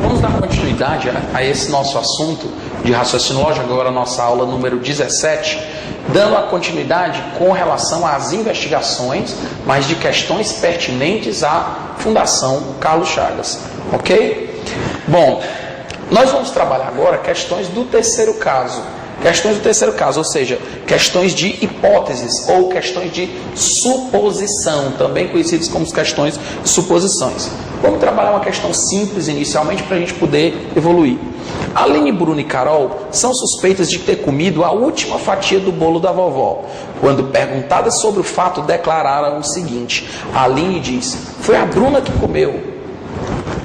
vamos dar continuidade a esse nosso assunto de raciocínio lógico, agora a nossa aula número 17, dando a continuidade com relação às investigações, mas de questões pertinentes à Fundação Carlos Chagas, ok? Bom, nós vamos trabalhar agora questões do terceiro caso. Questões do terceiro caso, ou seja, questões de hipóteses ou questões de suposição, também conhecidas como questões de suposições. Vamos trabalhar uma questão simples inicialmente para a gente poder evoluir. Aline, Bruno e Carol são suspeitas de ter comido a última fatia do bolo da vovó. Quando perguntadas sobre o fato, declararam o seguinte: a Aline diz, foi a Bruna que comeu.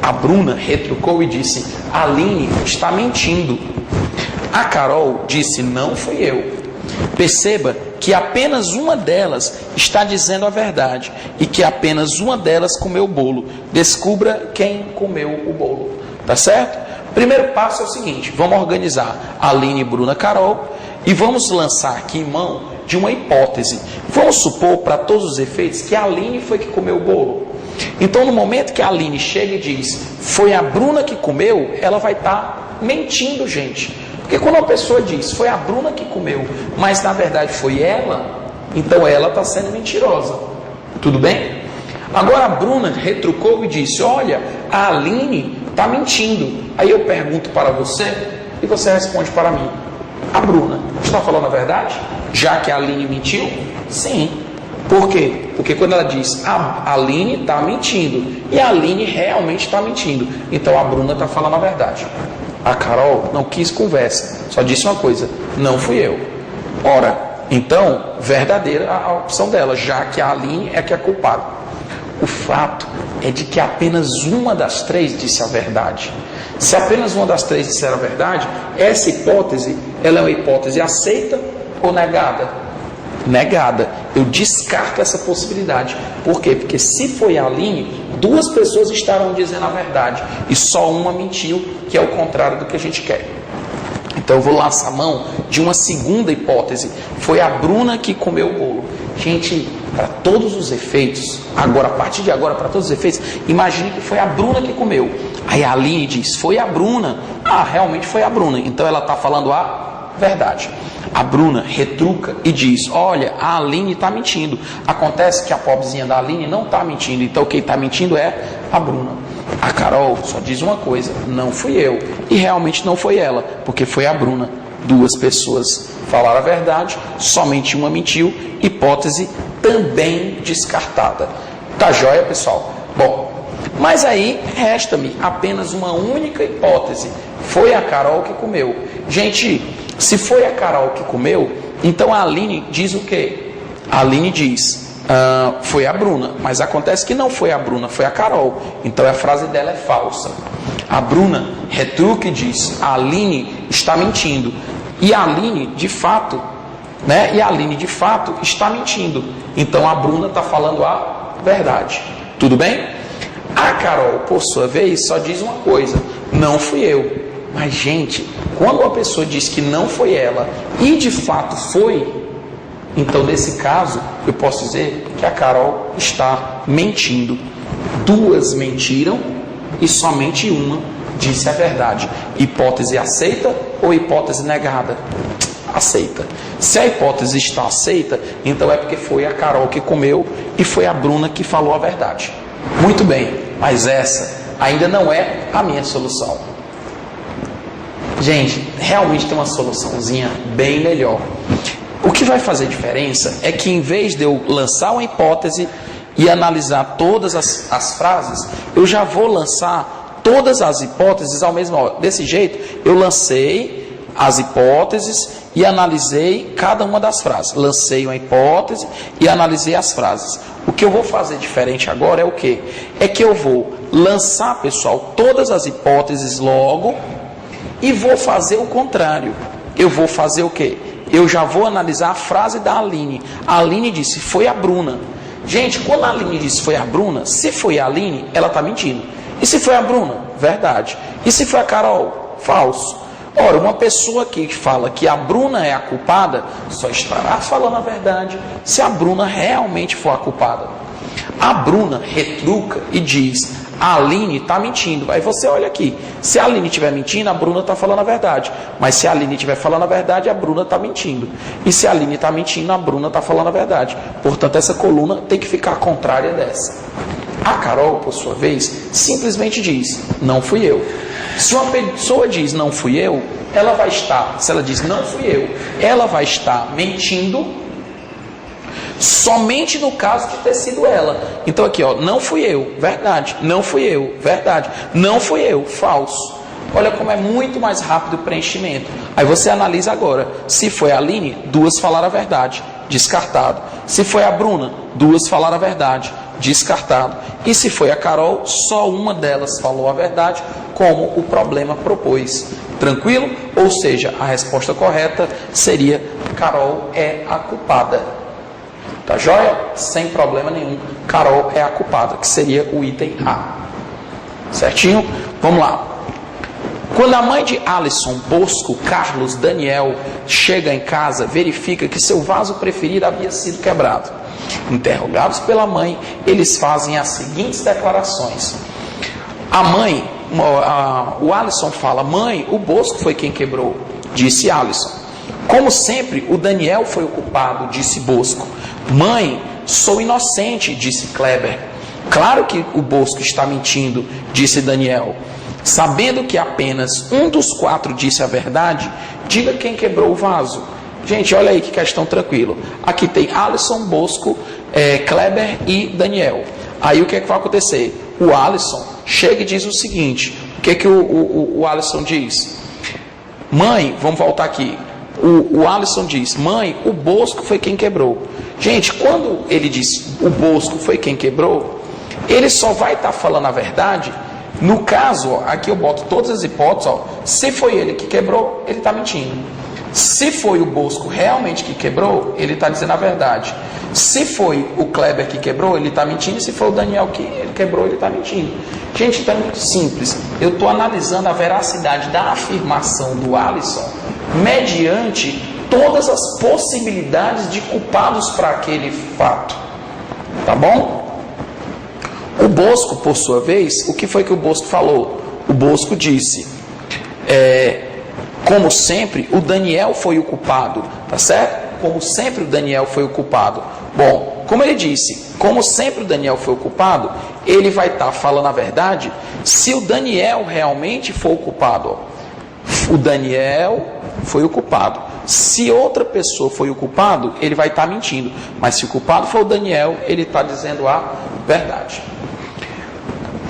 A Bruna retrucou e disse, a Aline está mentindo. A Carol disse, não fui eu. Perceba que apenas uma delas está dizendo a verdade e que apenas uma delas comeu o bolo. Descubra quem comeu o bolo. Tá certo? Primeiro passo é o seguinte, vamos organizar Aline, Bruna, Carol e vamos lançar aqui em mão de uma hipótese. Vamos supor, para todos os efeitos, que a Aline foi que comeu o bolo. Então, no momento que a Aline chega e diz, foi a Bruna que comeu, ela vai estar mentindo, gente. Porque quando uma pessoa diz, foi a Bruna que comeu, mas na verdade foi ela, então ela está sendo mentirosa. Tudo bem? Agora a Bruna retrucou e disse, olha, a Aline está mentindo. Aí eu pergunto para você e você responde para mim. A Bruna está falando a verdade? Já que a Aline mentiu? Sim. Por quê? Porque quando ela diz, a Aline está mentindo, e a Aline realmente está mentindo, então a Bruna está falando a verdade. A Carol não quis conversa, só disse uma coisa, não fui eu. Ora, então, verdadeira a opção dela, já que a Aline é que é culpada. O fato é de que apenas uma das três disse a verdade. Se apenas uma das três disser a verdade, essa hipótese, ela é uma hipótese aceita ou negada? Negada. Eu descarto essa possibilidade. Por quê? Porque se foi a Aline, duas pessoas estarão dizendo a verdade e só uma mentiu, que é o contrário do que a gente quer. Então eu vou lançar a mão de uma segunda hipótese. Foi a Bruna que comeu o bolo. Gente, para todos os efeitos, agora, a partir de agora, para todos os efeitos, imagine que foi a Bruna que comeu. Aí a Aline diz, foi a Bruna. Ah, realmente foi a Bruna. Então ela está falando a verdade. A Bruna retruca e diz, olha, a Aline está mentindo. Acontece que a pobrezinha da Aline não está mentindo, então quem está mentindo é a Bruna. A Carol só diz uma coisa, não fui eu. E realmente não foi ela, porque foi a Bruna. Duas pessoas falaram a verdade, somente uma mentiu, hipótese também descartada. Tá joia, pessoal? Bom, mas aí resta-me apenas uma única hipótese. Foi a Carol que comeu. Gente, se foi a Carol que comeu, então a Aline diz o quê? A Aline diz, foi a Bruna, mas acontece que não foi a Bruna, foi a Carol. Então a frase dela é falsa. A Bruna retruca e diz, a Aline está mentindo. E a Aline, de fato, está mentindo. Então a Bruna está falando a verdade. Tudo bem? A Carol, por sua vez, só diz uma coisa, não fui eu. Mas, gente, quando uma pessoa diz que não foi ela e de fato foi, então nesse caso eu posso dizer que a Carol está mentindo. Duas mentiram e somente uma disse a verdade. Hipótese aceita ou hipótese negada? Aceita. Se a hipótese está aceita, então é porque foi a Carol que comeu e foi a Bruna que falou a verdade. Muito bem, mas essa ainda não é a minha solução. Gente, realmente tem uma soluçãozinha bem melhor. O que vai fazer diferença é que em vez de eu lançar uma hipótese e analisar todas as frases, eu já vou lançar todas as hipóteses ao mesmo tempo. Desse jeito, eu lancei as hipóteses e analisei cada uma das frases. Lancei uma hipótese e analisei as frases. O que eu vou fazer diferente agora é o quê? É que eu vou lançar, pessoal, todas as hipóteses logo e vou fazer o contrário. Eu vou fazer o quê? Eu já vou analisar a frase da Aline. A Aline disse, foi a Bruna. Gente, quando a Aline disse foi a Bruna, se foi a Aline, ela está mentindo. E se foi a Bruna? Verdade. E se foi a Carol? Falso. Ora, uma pessoa que fala que a Bruna é a culpada, só estará falando a verdade se a Bruna realmente for a culpada. A Bruna retruca e diz, a Aline está mentindo. Aí você olha aqui, se a Aline estiver mentindo, a Bruna está falando a verdade. Mas se a Aline estiver falando a verdade, a Bruna está mentindo. E se a Aline está mentindo, a Bruna está falando a verdade. Portanto, essa coluna tem que ficar contrária dessa. A Carol, por sua vez, simplesmente diz, não fui eu. Se uma pessoa diz, não fui eu, ela vai estar, se ela diz, não fui eu, ela vai estar mentindo somente no caso de ter sido ela. Então aqui, ó, não fui eu, verdade. Não fui eu, verdade. Não fui eu, falso. Olha como é muito mais rápido o preenchimento. Aí você analisa agora. Se foi a Aline, 2 falaram a verdade, descartado. Se foi a Bruna, 2 falaram a verdade, descartado. E se foi a Carol, só uma delas falou a verdade, como o problema propôs. Tranquilo? Ou seja, a resposta correta seria: Carol é a culpada. Tá joia? Sem problema nenhum. Carol é a culpada, que seria o item A. Certinho? Vamos lá. Quando a mãe de Alisson, Bosco, Carlos, Daniel chega em casa, verifica que seu vaso preferido havia sido quebrado. Interrogados pela mãe, eles fazem as seguintes declarações. A mãe, o Alisson fala: mãe, o Bosco foi quem quebrou, disse Alisson. Como sempre, o Daniel foi o culpado, disse Bosco. Mãe, sou inocente, disse Kleber. Claro que o Bosco está mentindo, disse Daniel. Sabendo que apenas um dos 4 disse a verdade, diga quem quebrou o vaso. Gente, olha aí que questão tranquila. Aqui tem Alisson, Bosco, Kleber e Daniel. Aí o que é que vai acontecer? O Alisson chega e diz o seguinte. O que é que o Alisson diz? Mãe, vamos voltar aqui. O Alisson diz: mãe, o Bosco foi quem quebrou. Gente, quando ele diz o Bosco foi quem quebrou, ele só vai estar falando a verdade. No caso, ó, aqui eu boto todas as hipóteses, ó, se foi ele que quebrou, ele está mentindo. Se foi o Bosco realmente que quebrou, ele está dizendo a verdade. Se foi o Kleber que quebrou, ele está mentindo. E se foi o Daniel que quebrou, ele está mentindo. Gente, então é muito simples. Eu estou analisando a veracidade da afirmação do Alisson mediante todas as possibilidades de culpados para aquele fato. Tá bom? O Bosco, por sua vez, o que foi que o Bosco falou? O Bosco disse, como sempre, o Daniel foi o culpado, tá certo? Como sempre o Daniel foi o culpado. Bom, como ele disse, como sempre o Daniel foi o culpado, ele vai estar falando a verdade se o Daniel realmente for o culpado. Ó. O Daniel foi o culpado. Se outra pessoa foi o culpado, ele vai estar mentindo. Mas se o culpado for o Daniel, ele está dizendo a verdade.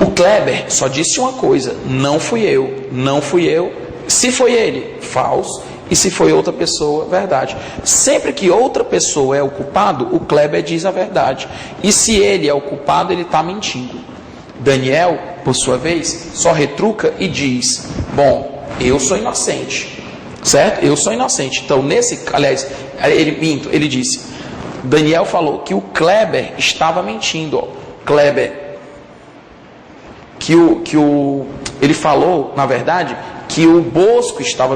O Kleber só disse uma coisa: não fui eu, não fui eu. Se foi ele, falso. E se foi outra pessoa, verdade. Sempre que outra pessoa é o culpado, o Kleber diz a verdade. E se ele é o culpado, ele está mentindo. Daniel, por sua vez, só retruca e diz: bom, eu sou inocente. Certo? Eu sou inocente. Então, aliás, ele disse, Daniel falou que o Kleber estava mentindo. Ó. Kleber, ele falou, na verdade, que o Bosco estava